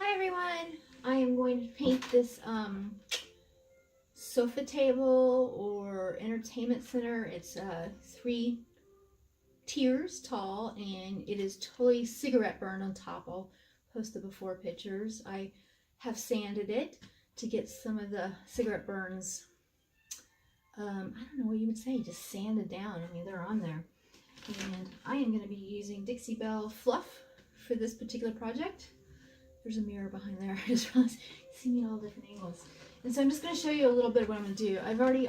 Hi everyone! I am going to paint this sofa table or entertainment center. It's 3 tiers tall and it is totally cigarette burn on top. I'll post the before pictures. I have sanded it to get some of the cigarette burns, I don't know what you would say, just sanded down. I mean, they're on there. And I am going to be using Dixie Belle Fluff for this particular project. There's a mirror behind there. I just realized you see me at all different angles. And so I'm just going to show you a little bit of what I'm going to do. I've already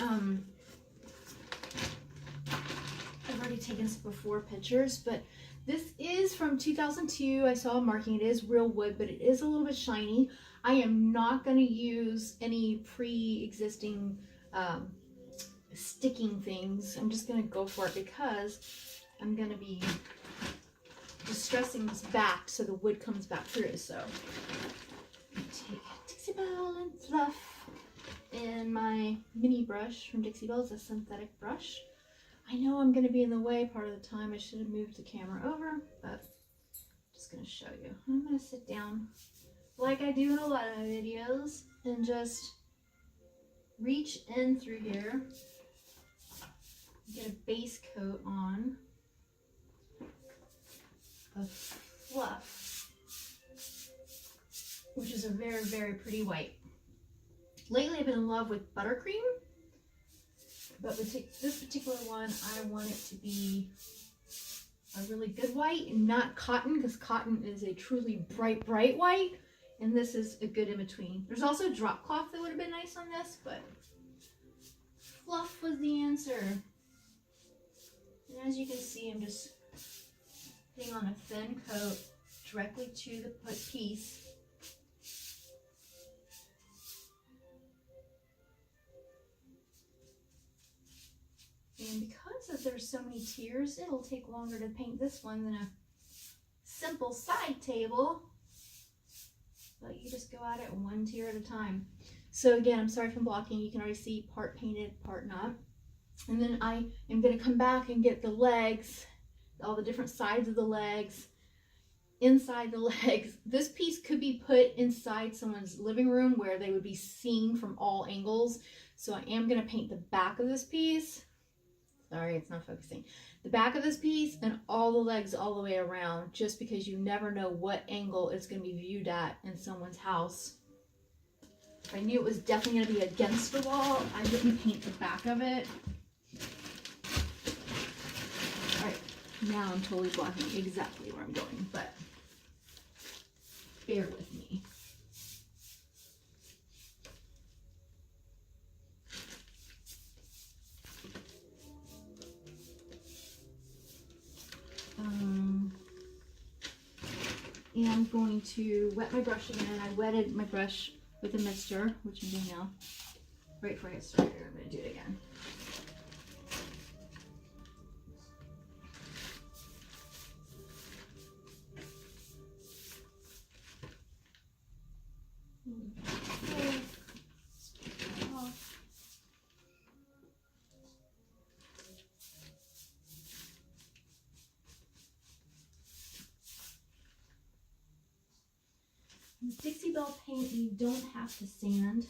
taken some before pictures, but this is from 2002. I saw a marking. It is real wood, but it is a little bit shiny. I am not going to use any pre-existing sticking things. I'm just going to go for it because I'm going to be distressing this back so the wood comes back through. So take Dixie Belle and Fluff and my mini brush from Dixie Belle. It's a synthetic brush. I know I'm going to be in the way part of the time. I should have moved the camera over, but I'm just going to show you. I'm going to sit down like I do in a lot of my videos and just reach in through here, get a base coat on of Fluff, which is a very, very pretty white. Lately I've been in love with buttercream, but with this particular one, I want it to be a really good white and not cotton, because cotton is a truly bright, bright white, and this is a good in between. There's also drop cloth that would have been nice on this, but Fluff was the answer. And as you can see, I'm just putting on a thin coat directly to the piece. And because there's so many tiers, it'll take longer to paint this one than a simple side table. But you just go at it one tier at a time. So again, I'm sorry for blocking. You can already see part painted, part not. And then I am going to come back and get the legs, all the different sides of the legs, inside the legs. This piece could be put inside someone's living room where they would be seen from all angles. So I am going to paint the back of this piece. Sorry, it's not focusing. The back of this piece and all the legs all the way around, just because you never know what angle it's going to be viewed at in someone's house. If I knew it was definitely going to be against the wall, I wouldn't paint the back of it. All right, now I'm totally blocking exactly where I'm going, but bear with me. And I'm going to wet my brush again. I wetted my brush with a mister, which I'm doing now. Right before I get started, I'm going to do it again. With Dixie Belle paint, you don't have to sand.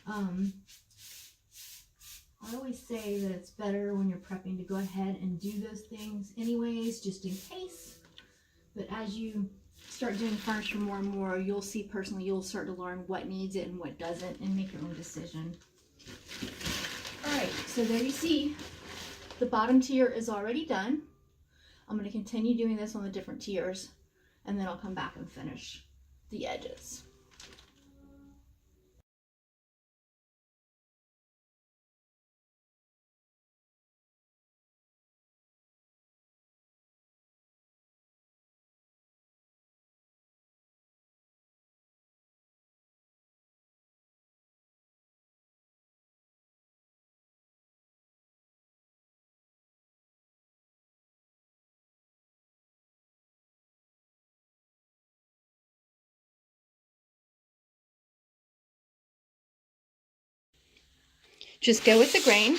I always say that it's better when you're prepping to go ahead and do those things anyways, just in case. But as you start doing furniture more and more, you'll see personally, you'll start to learn what needs it and what doesn't and make your own decision. All right, so there you see the bottom tier is already done. I'm going to continue doing this on the different tiers, and then I'll come back and finish the edges. Just go with the grain.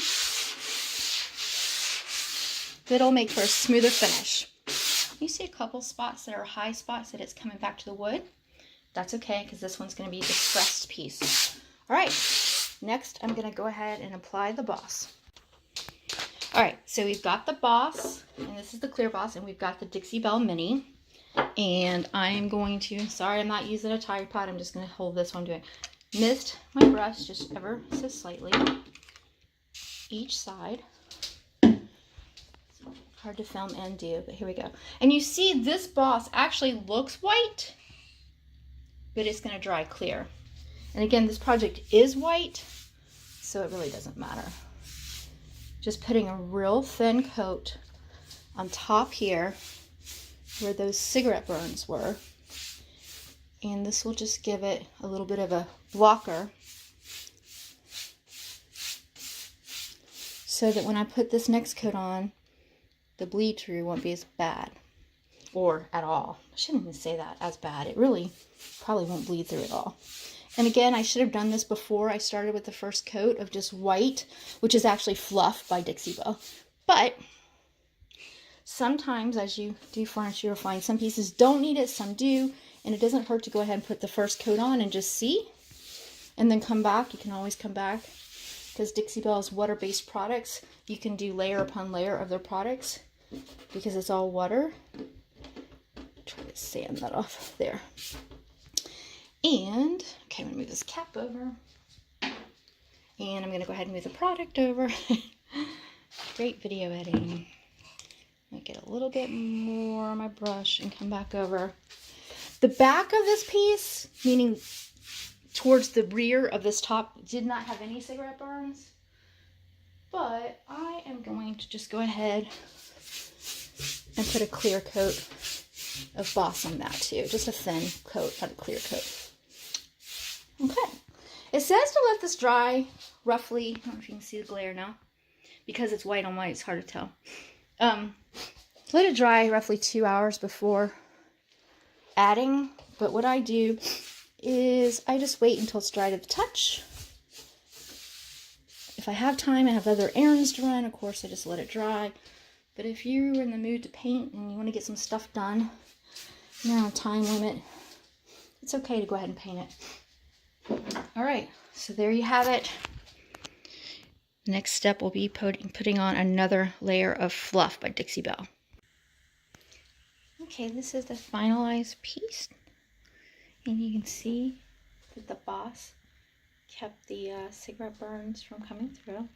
That'll make for a smoother finish. You see a couple spots that are high spots that it's coming back to the wood. that's okay because this one's going to be a distressed piece. All right, next I'm going to go ahead and apply the Boss. All right, so we've got the Boss, and this is the clear Boss, and we've got the Dixie Belle Mini. And I'm going to, sorry I'm not using a Tide Pod, I'm just going to hold this one to it. Missed my brush just ever so slightly each side. Hard to film and do, but here we go. And you see this Boss actually looks white, but it's going to dry clear. And again, this project is white, so it really doesn't matter. Just putting a real thin coat on top here where those cigarette burns were. And this will just give it a little bit of a blocker so that when I put this next coat on, the bleed through won't be as bad, or at all. I shouldn't even say that, as bad. It really probably won't bleed through at all. And again, I should have done this before I started with the first coat of just white, which is actually Fluff by Dixie Belle. But sometimes as you do furniture, you'll find some pieces don't need it, some do, and it doesn't hurt to go ahead and put the first coat on and just see, and then come back. You can always come back, because Dixie Belle's water-based products, you can do layer upon layer of their products because it's all water. Try to sand that off there. And, okay, I'm going to move this cap over. And I'm going to go ahead and move the product over. Great video editing. I'm going to get a little bit more on my brush and come back over. The back of this piece, meaning towards the rear of this top, did not have any cigarette burns. But I am going to just go ahead and put a clear coat of Boss on that too. Just a thin coat, not a clear coat. Okay. It says to let this dry roughly, I don't know if you can see the glare now, because it's white on white, it's hard to tell. Let it dry roughly 2 hours before adding. But what I do is I just wait until it's dry to the touch. If I have time, I have other errands to run, of course I just let it dry. But if you're in the mood to paint and you want to get some stuff done, you're on a time limit, it's okay to go ahead and paint it. Alright, so there you have it. Next step will be putting on another layer of Fluff by Dixie Belle. Okay, this is the finalized piece. And you can see that the Boss kept the cigarette burns from coming through.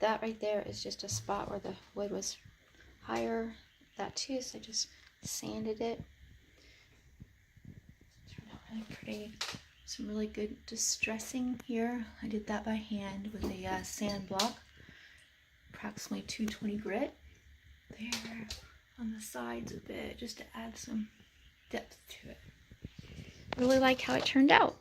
That right there is just a spot where the wood was higher. That too, so I just sanded it. Turned out really pretty. Some really good distressing here. I did that by hand with a sand block. Approximately 220 grit. There on the sides a bit, just to add some depth to it. Really like how it turned out.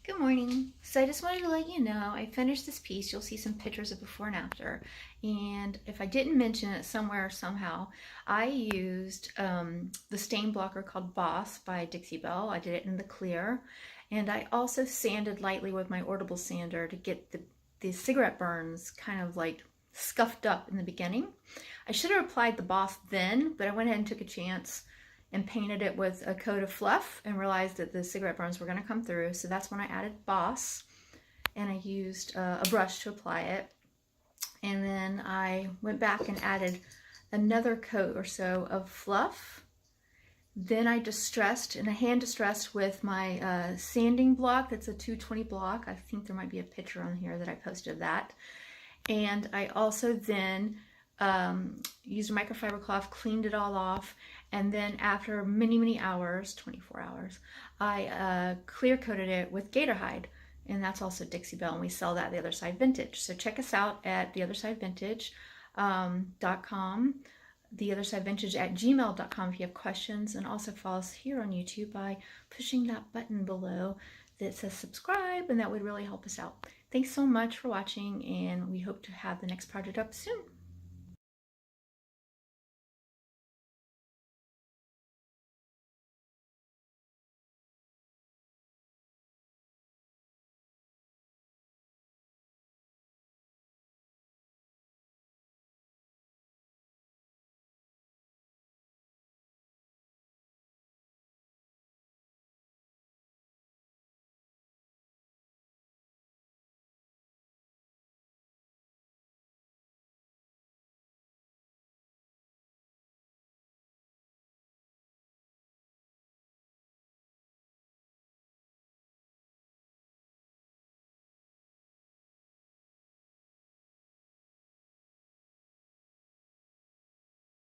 Good morning. So I just wanted to let you know I finished this piece. You'll see some pictures of before and after. And if I didn't mention it somewhere or somehow, I used the stain blocker called Boss by Dixie Belle. I did it in the clear. And I also sanded lightly with my Ortable sander to get the cigarette burns kind of like scuffed up in the beginning. I should have applied the Boss then, but I went ahead and took a chance and painted it with a coat of Fluff and realized that the cigarette burns were going to come through. So that's when I added Boss, and I used a brush to apply it. And then I went back and added another coat or so of Fluff. Then I distressed, and I hand distressed with my sanding block. That's a 220 block. I think there might be a picture on here that I posted of that. And I also then used a microfiber cloth, cleaned it all off, and then after many hours, 24 hours, I clear coated it with Gator Hide, and that's also Dixie Belle, and we sell that at The Other Side Vintage. So check us out at theothersidevintage.com, theothersidevintage@gmail.com if you have questions, and also follow us here on YouTube by pushing that button below that says subscribe, and that would really help us out. Thanks so much for watching, and we hope to have the next project up soon.